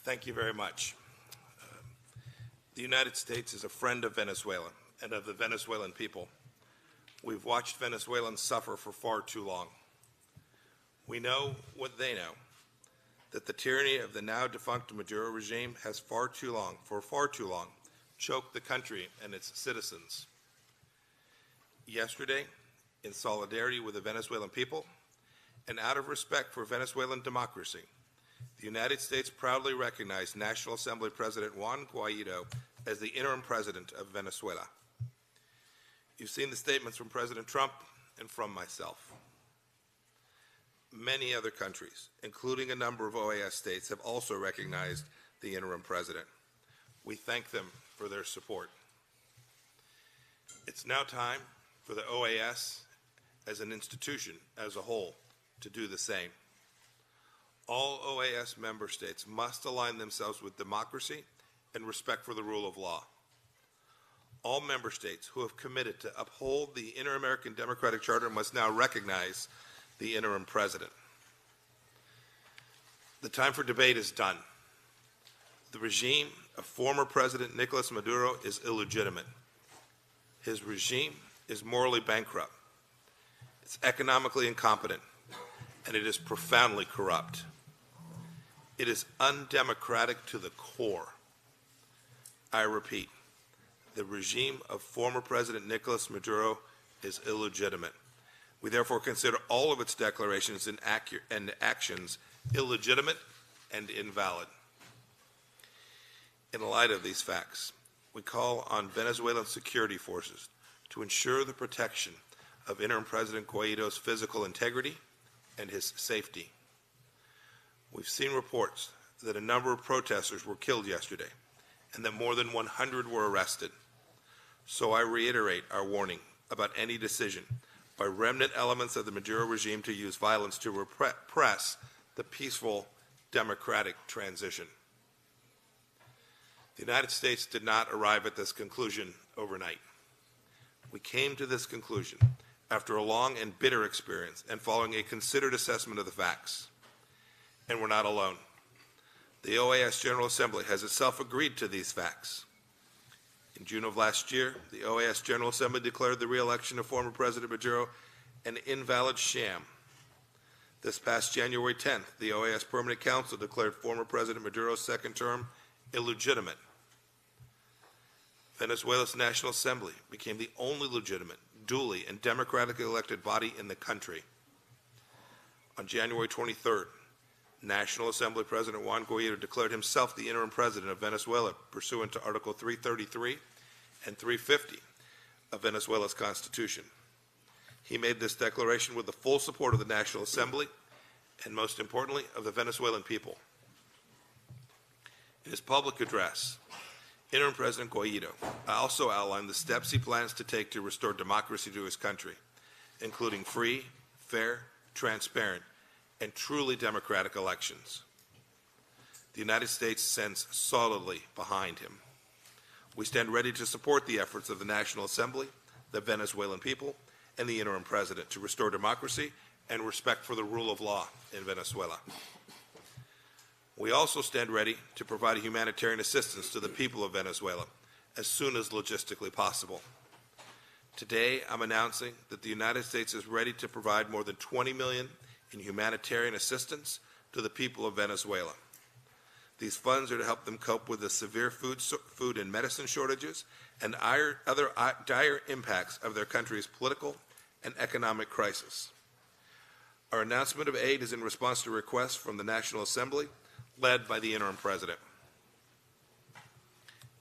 Thank you very much. The United States is a friend of Venezuela and of the Venezuelan people. We've watched Venezuelans suffer for far too long. We know what they know, that the tyranny of the now defunct Maduro regime has for far too long, choked the country and its citizens. Yesterday, in solidarity with the Venezuelan people and out of respect for Venezuelan democracy, the United States proudly recognized National Assembly President Juan Guaido as the interim president of Venezuela. You've seen the statements from President Trump and from myself. Many other countries, including a number of OAS states, have also recognized the interim president. We thank them for their support. It's now time for the OAS as an institution as a whole to do the same. All OAS member states must align themselves with democracy and respect for the rule of law. All member states who have committed to uphold the Inter-American Democratic Charter must now recognize the interim president. The time for debate is done. The regime of former President Nicolas Maduro is illegitimate. His regime is morally bankrupt. It's economically incompetent, and it is profoundly corrupt. It is undemocratic to the core. I repeat, the regime of former President Nicolas Maduro is illegitimate. We therefore consider all of its declarations and actions illegitimate and invalid. In light of these facts, we call on Venezuelan security forces to ensure the protection of interim President Guaido's physical integrity and his safety. We've seen reports that a number of protesters were killed yesterday and that more than 100 were arrested. So I reiterate our warning about any decision by remnant elements of the Maduro regime to use violence to repress the peaceful democratic transition. The United States did not arrive at this conclusion overnight. We came to this conclusion after a long and bitter experience and following a considered assessment of the facts. And we're not alone. The OAS General Assembly has itself agreed to these facts. In June of last year, the OAS General Assembly declared the re-election of former President Maduro an invalid sham. This past January 10th, the OAS Permanent Council declared former President Maduro's second term illegitimate. Venezuela's National Assembly became the only legitimate, duly and democratically elected body in the country. On January 23rd, National Assembly President Juan Guaido declared himself the interim president of Venezuela pursuant to Article 333 and 350 of Venezuela's Constitution. He made this declaration with the full support of the National Assembly and, most importantly, of the Venezuelan people. In his public address, interim President Guaido also outlined the steps he plans to take to restore democracy to his country, including free, fair, transparent, and truly democratic elections. The United States stands solidly behind him. We stand ready to support the efforts of the National Assembly, the Venezuelan people, and the interim president to restore democracy and respect for the rule of law in Venezuela. We also stand ready to provide humanitarian assistance to the people of Venezuela as soon as logistically possible. Today, I'm announcing that the United States is ready to provide more than $20 million in humanitarian assistance to the people of Venezuela. These funds are to help them cope with the severe food and medicine shortages and other dire impacts of their country's political and economic crisis. Our announcement of aid is in response to requests from the National Assembly, led by the interim president.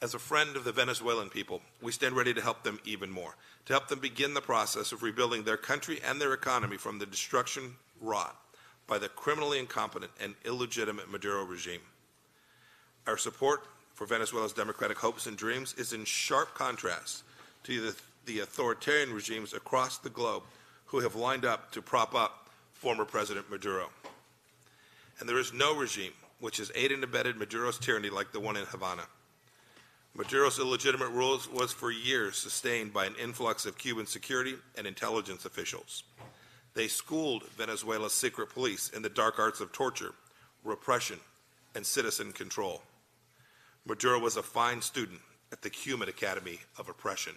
As a friend of the Venezuelan people, we stand ready to help them even more, to help them begin the process of rebuilding their country and their economy from the destruction wrought by the criminally incompetent and illegitimate Maduro regime. Our support for Venezuela's democratic hopes and dreams is in sharp contrast to the authoritarian regimes across the globe who have lined up to prop up former President Maduro. And there is no regime which has aided and abetted Maduro's tyranny like the one in Havana. Maduro's illegitimate rule was for years sustained by an influx of Cuban security and intelligence officials. They schooled Venezuela's secret police in the dark arts of torture, repression, and citizen control. Maduro was a fine student at the Cuban Academy of Oppression.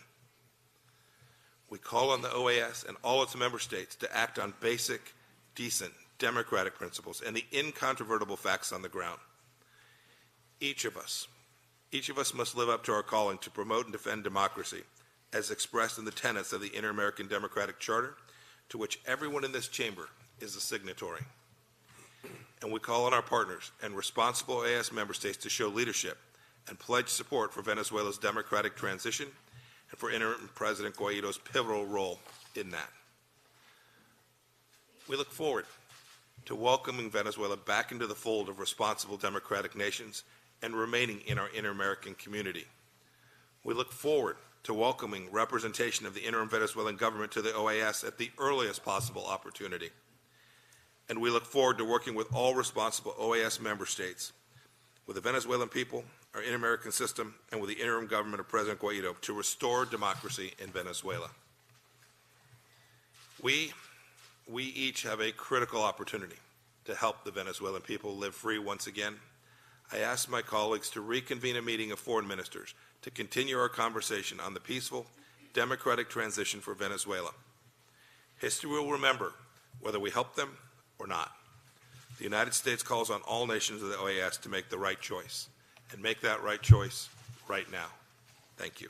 We call on the OAS and all its member states to act on basic, decent, democratic principles and the incontrovertible facts on the ground. Each of us must live up to our calling to promote and defend democracy as expressed in the tenets of the Inter-American Democratic Charter, to which everyone in this chamber is a signatory. And we call on our partners and responsible OAS member states to show leadership and pledge support for Venezuela's democratic transition and for interim President Guaido's pivotal role in that. We look forward to welcoming Venezuela back into the fold of responsible democratic nations and remaining in our inter-American community. We look forward to welcoming representation of the interim Venezuelan government to the OAS at the earliest possible opportunity. And we look forward to working with all responsible OAS member states, with the Venezuelan people, our inter-American system, and with the interim government of President Guaido to restore democracy in Venezuela. We each have a critical opportunity to help the Venezuelan people live free once again. I ask my colleagues to reconvene a meeting of foreign ministers to continue our conversation on the peaceful, democratic transition for Venezuela. History will remember whether we help them or not. The United States calls on all nations of the OAS to make the right choice, and make that right choice right now. Thank you.